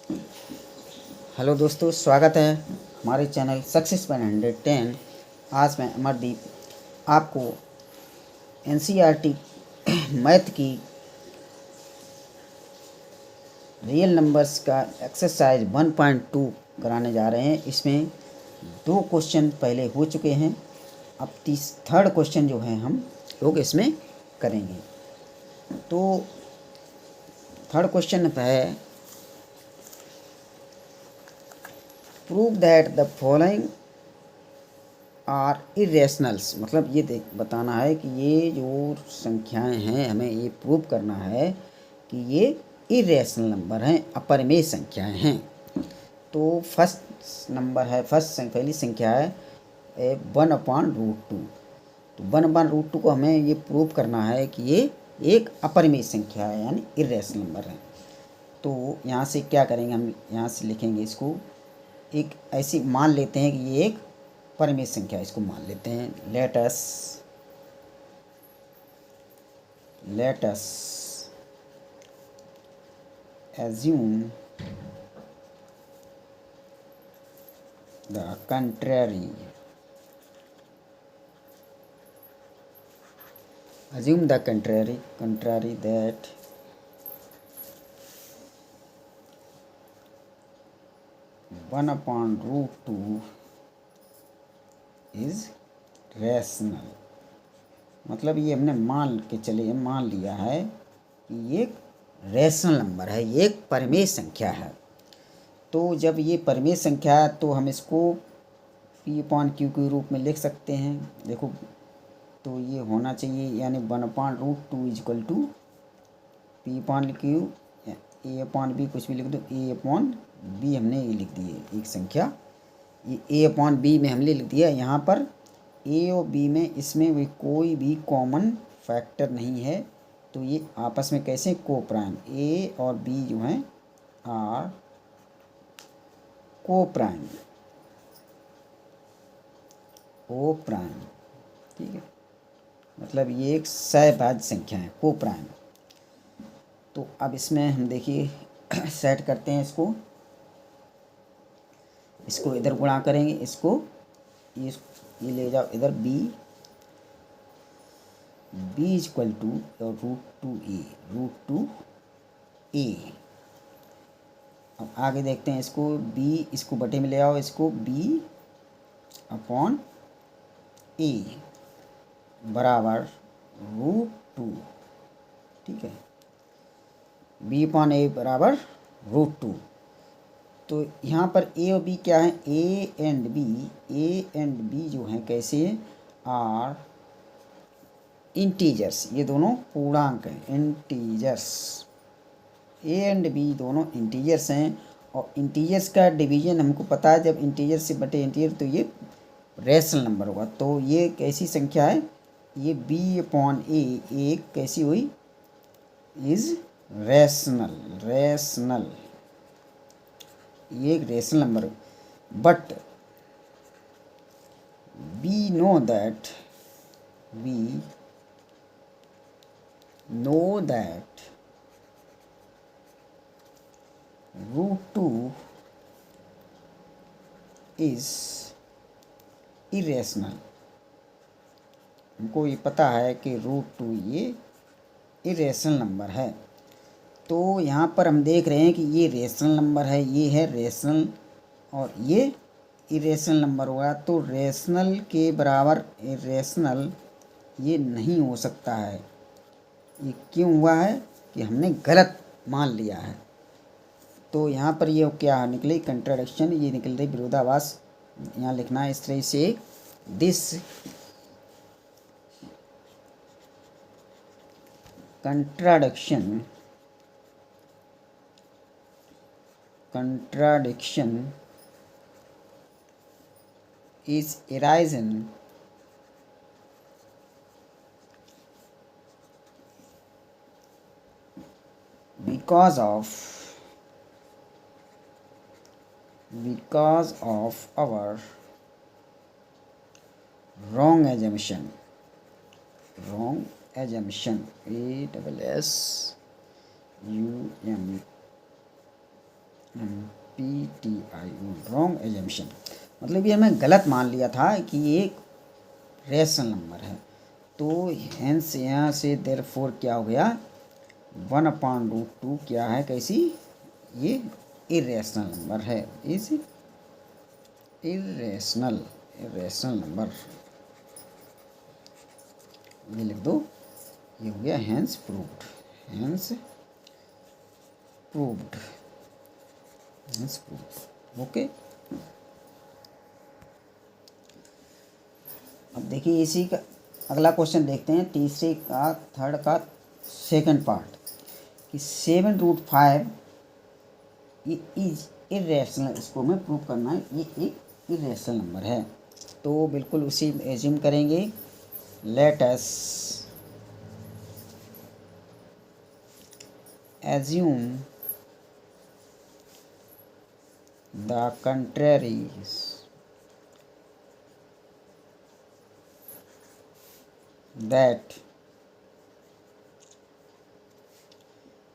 Hello दोस्तों, स्वागत है हमारे चैनल सक्सेस 110। आज मैं अमरदीप आपको एनसीईआरटी मैथ की रियल नंबर्स का एक्सरसाइज 1.2 कराने जा रहे हैं। इसमें 2 क्वेश्चन पहले हो चुके हैं, अब थर्ड क्वेश्चन जो है हम लोग इसमें करेंगे। तो थर्ड क्वेश्चन है, prove that the following are irrationals. मतलब ये बताना है कि ये जो संख्याएं हैं, हमें ये प्रूव करना है कि ये इरेशनल नंबर हैं, अपरिमेय संख्याएं हैं। तो फर्स्ट नंबर है, पहली संख्या है 1/√2। तो 1/√2 को हमें ये प्रूव करना है कि ये एक अपरिमेय संख्या है, यानी इरेशनल नंबर है। तो यहाँ से क्या करेंगे, हम यहाँ से लिखेंगे इसको, एक ऐसी मान लेते हैं कि ये एक परिमेय संख्या, इसको मान लेते हैं। Let us assume the contrary that 1/√2 is rational. मतलब ये हमने मान लिया है कि ये एक रैशनल नंबर है, ये एक परिमेय संख्या है। तो जब ये परिमेय संख्या है तो हम इसको P/Q के रूप में लिख सकते हैं। देखो, तो ये होना चाहिए, यानी 1/√2 इजक्वल टू P/Q, A/B, कुछ भी लिख दो, A/B हमने ये लिख दी है एक संख्या, ये A/B में हमने लिख दिया। यहाँ पर A और B में इसमें भी कोई भी कॉमन फैक्टर नहीं है, तो ये आपस में कैसे को प्राइम, A और B जो हैं आर को प्राइम, ठीक है। मतलब ये एक सहभाज्य संख्या है, को प्राइम। तो अब इसमें हम देखिए सेट करते हैं इसको इधर गुणा करेंगे, इसको ये ले जाओ इधर, b इक्वल टू √2a। अब आगे देखते हैं इसको, इसको बटे में ले आओ, इसको b/a बराबर √2, ठीक है। b/a बराबर √2। तो यहाँ पर a और b क्या है, a एंड b जो हैं कैसे आर इंटीजर्स, ये दोनों पूर्णांक हैं, इंटीजर्स। a एंड b दोनों इंटीजर्स हैं, और इंटीजर्स का डिवीजन हमको पता है, जब इंटीजर से बटे इंटीजर तो ये रैशनल नंबर होगा। तो ये कैसी संख्या है, ये b/a एक कैसी हुई, इज रैशनल, ये एक rational number. But we know that √2 is irrational। हमको ये पता है कि √2 ये इरेशनल नंबर है। तो यहाँ पर हम देख रहे हैं कि ये रेशनल नंबर है, ये है रेशनल, और ये इरेशनल नंबर हुआ। तो रेशनल के बराबर इरेशनल ये नहीं हो सकता है। ये क्यों हुआ है कि हमने गलत मान लिया है। तो यहाँ पर ये क्या निकले, कंट्राडिक्शन, ये निकल रही विरोधाभास। यहाँ लिखना है इस तरह से, this contradiction is arisen because of our wrong assumption, ASSUMPTION, PTIO wrong assumption, मतलब ये हमें गलत मान लिया था कि ये एक रेशनल नंबर है। तो हेंस यहाँ से देयरफॉर क्या हो गया, 1/√2 क्या है, कैसी, ये इरेशनल नंबर है, इज इरेशनल नंबर, ये लिख दो, ये हो गया hence proved, hence proved, hence proved. Okay, अब देखिए इसी का अगला क्वेश्चन देखते हैं, तीसरे का थर्ड का सेकंड पार्ट, कि 7√5 ये इज इरेशनल, इसको हमें प्रूव करना है, ये एक इरेशनल नंबर है। तो बिल्कुल उसी एज्यूम करेंगे, let us assume the contrary that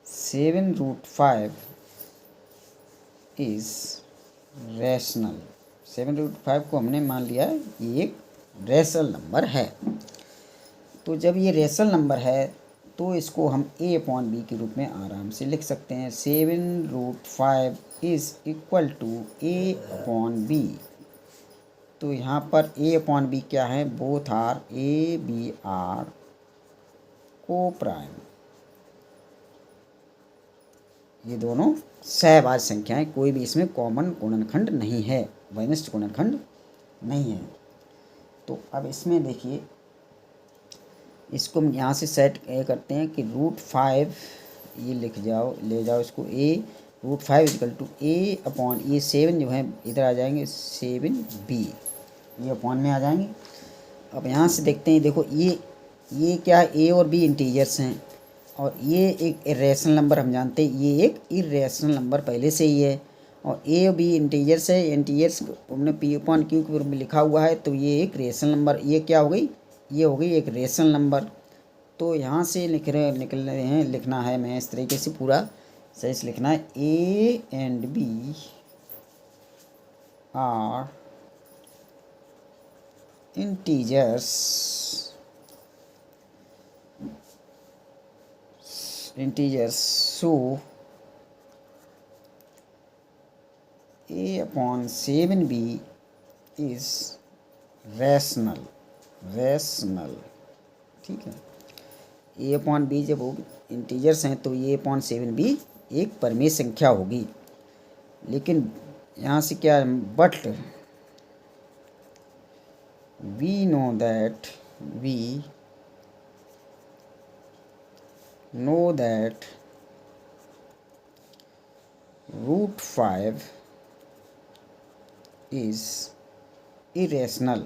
7√5 is rational, 7√5 को हमने मान लिया ये एक रेशनल नंबर है। तो जब ये रेशनल नंबर है तो इसको हम a/b के रूप में आराम से लिख सकते हैं, 7√5 इज इक्वल टू a/b। तो यहाँ पर a/b क्या है, बोथ आर a/b आर को प्राइम, ये दोनों सहभाज्य संख्याएं, कोई भी इसमें कॉमन गुणनखंड नहीं है, वैनिष्ठ गुणनखंड नहीं है। तो अब इसमें देखिए, इसको हम यहाँ से सेट करते हैं कि √5 ये लिख जाओ, ले जाओ इसको, √5 इक्वल टू a/, ये 7 जो है इधर आ जाएंगे, 7b ये अपॉन में आ जाएंगे। अब यहाँ से देखते हैं, देखो ये क्या है, a और b इंटीजर्स हैं, और ये एक इरेशनल नंबर हम जानते हैं, ये एक इरेशनल नंबर पहले से ही है, और a और b इंटीजर्स है, इंटीजर्स हमने p/q के रूप में लिखा हुआ है, तो ये एक रेशनल नंबर, ये क्या हो गई, ये हो गई एक रेशनल नंबर। तो यहाँ से निकल रहे हैं, लिखना है मैं इस तरीके से पूरा सही से लिखना है, a and b are integers so a/7b is rational, ठीक है। a/b जब होगी इंटीजर्स हैं तो ये a/7b एक परमेय संख्या होगी, लेकिन यहाँ से क्या, but we know that √5 is irrational,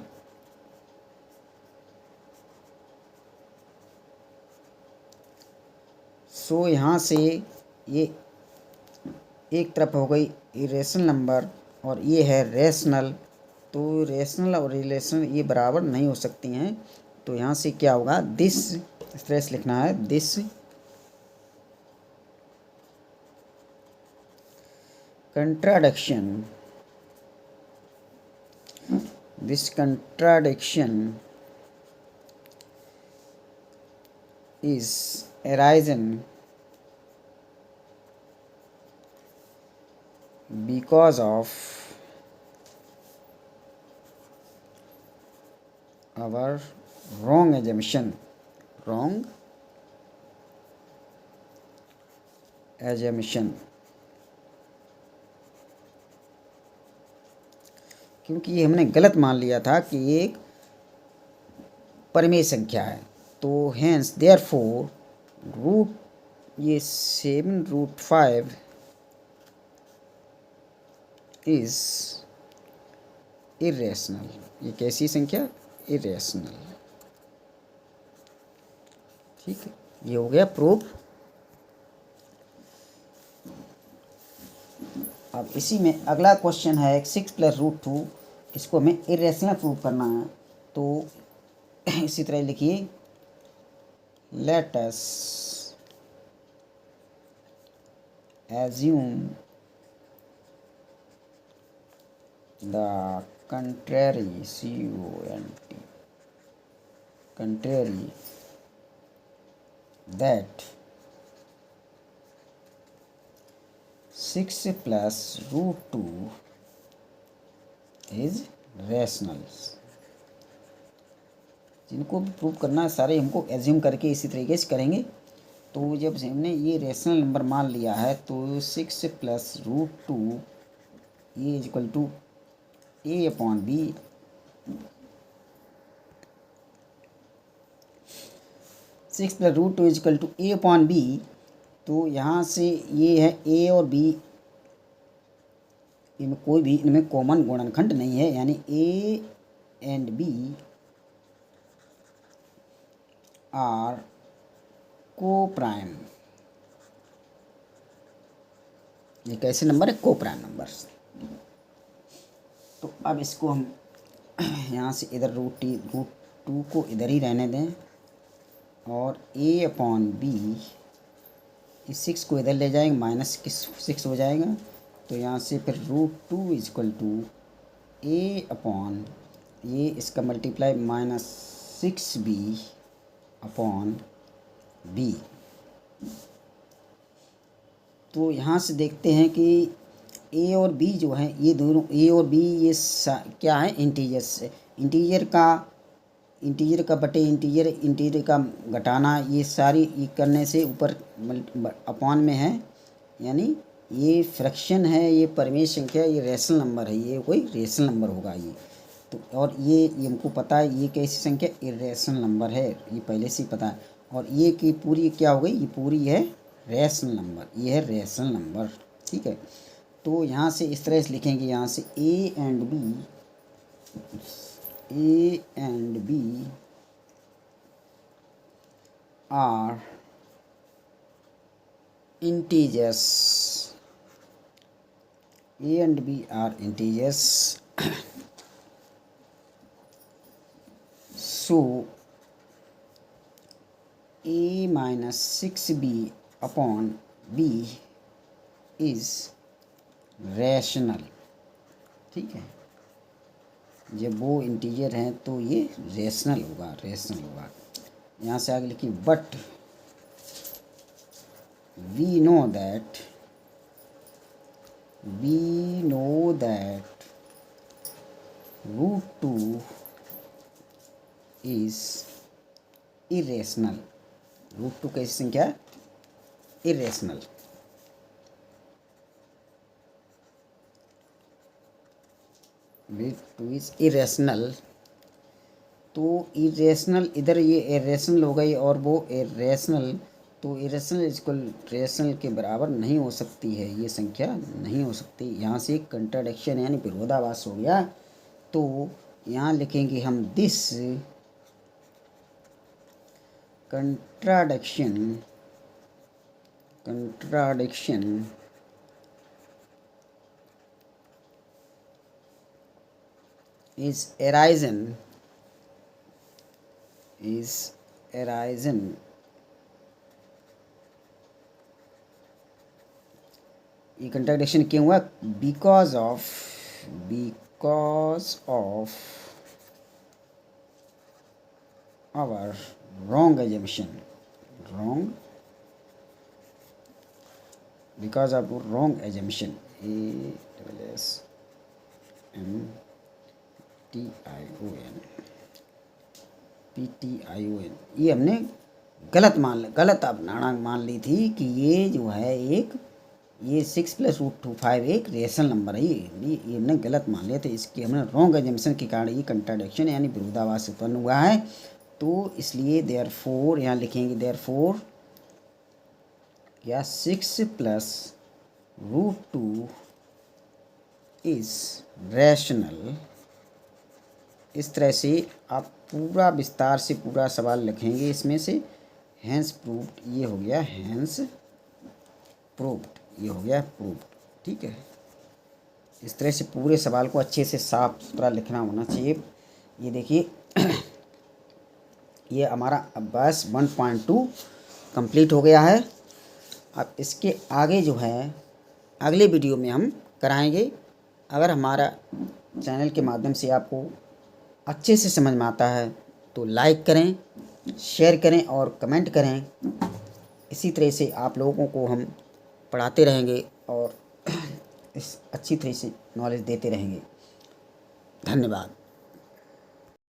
सो यहाँ से ये एक तरफ हो गई इरेशनल नंबर और ये है रेशनल, तो रेशनल और रिलेशनल ये बराबर नहीं हो सकती हैं। तो यहाँ से क्या होगा, दिस, इस तरह से लिखना है, this contradiction is arisen because of our wrong assumption, क्योंकि ये हमने गलत मान लिया था कि ये एक परिमेय संख्या है। तो हेंस देयरफॉर ये 7√5 इज इरेशनल, ये कैसी संख्या, इरेशनल, ठीक है, ये हो गया प्रूफ। अब इसी में अगला क्वेश्चन है 6 + √2, इसको हमें इरेशनल प्रूव करना है। तो इसी तरह लिखिए, let us assume the contrary, CONT, contrary, that 6 plus root 2 is rational। जिनको भी प्रूव करना है सारे हमको एज्यूम करके इसी तरीके से करेंगे। तो जब हमने ये रेशनल नंबर मान लिया है तो 6 प्लस रूट 2 ये equal to A upon B, 6 प्लस root 2 equal to A upon B. तो यहाँ से ये है ए और बी, इनमें कोई भी इनमें कॉमन गुणनखंड नहीं है, यानी ए एंड बी आर को प्राइम। ये कैसे नंबर है? को प्राइम नंबर। तो अब इसको हम यहाँ से इधर रूट 2 को इधर ही रहने दें और ए अपॉन बी, इस 6 को इधर ले जाएंगे, माइनस 6 हो जाएगा। तो यहाँ से फिर root 2 equal to A upon ये इसका मल्टीप्लाई -6b अपॉन बी। तो यहाँ से देखते हैं कि ए और बी जो है ये दोनों, ए और बी ये क्या है? इंटीजर्स। इंटीजर का बटे इंटीजर का घटाना, ये सारी ये करने से ऊपर अपॉन में है, यानी ये फ्रैक्शन है, ये परिमेय संख्या, ये रेशनल नंबर है, ये कोई रेशनल नंबर होगा ये। तो और ये हमको पता है ये कैसी संख्या? इरेशनल नंबर है, ये पहले से ही पता है। और ये की पूरी क्या हो गई? ये पूरी है रेशनल नंबर, ये है रेशनल नंबर, ठीक है। तो यहाँ से इस तरह से लिखेंगे, यहाँ से A and B are integers, A and B are integers, so A minus 6b upon b is rational, ठीक है। जब वो इंटीजर हैं तो ये रेशनल होगा। यहाँ से आगे लिखिए, but we know that root 2 is irrational। रूट 2 कैसी संख्या है? इरेशनल। Root 2 is irrational. तो इरेशनल, इधर ये इरेशनल हो गई और वो इरेशनल, तो इरेशनल इक्वल रेशनल के बराबर नहीं हो सकती है, ये संख्या नहीं हो सकती। यहाँ से एक कंट्राडिक्शन यानी विरोधाभास हो गया। तो यहाँ लिखेंगे हम दिस contradiction is arisen ये कंट्राडिक्शन क्यों हुआ? Because of our wrong assumption, because of wrong assumption, ASMTION, ये हमने गलत अवधारणा मान ली थी कि ये जो है ये 6 प्लस रूट 2 5 एक रेशनल नंबर है। ये हमने गलत मान लिया, तो इसके हमने रॉन्ग एजम्पशन के कारण ये कंट्राडिक्शन यानी विरोधाभास उत्पन्न हुआ है। तो इसलिए देयरफॉर यहाँ लिखेंगे, देयरफॉर या 6 प्लस रूट 2 इज रैशनल। इस तरह से आप पूरा विस्तार से पूरा सवाल लिखेंगे इसमें से। हैंस प्रूव्ड, ये हो गया हैंस प्रूव्ड, ये हो गया प्रूव्ड, ठीक है। इस तरह से पूरे सवाल को अच्छे से साफ सुथरा लिखना होना चाहिए। ये देखिए ये हमारा अभ्यास 1.2 कंप्लीट हो गया है। अब इसके आगे जो है अगले वीडियो में हम कराएंगे। अगर हमारा चैनल के माध्यम से आपको अच्छे से समझ में आता है तो लाइक करें, शेयर करें और कमेंट करें। इसी तरह से आप लोगों को हम पढ़ाते रहेंगे और इस अच्छी तरह से नॉलेज देते रहेंगे। धन्यवाद।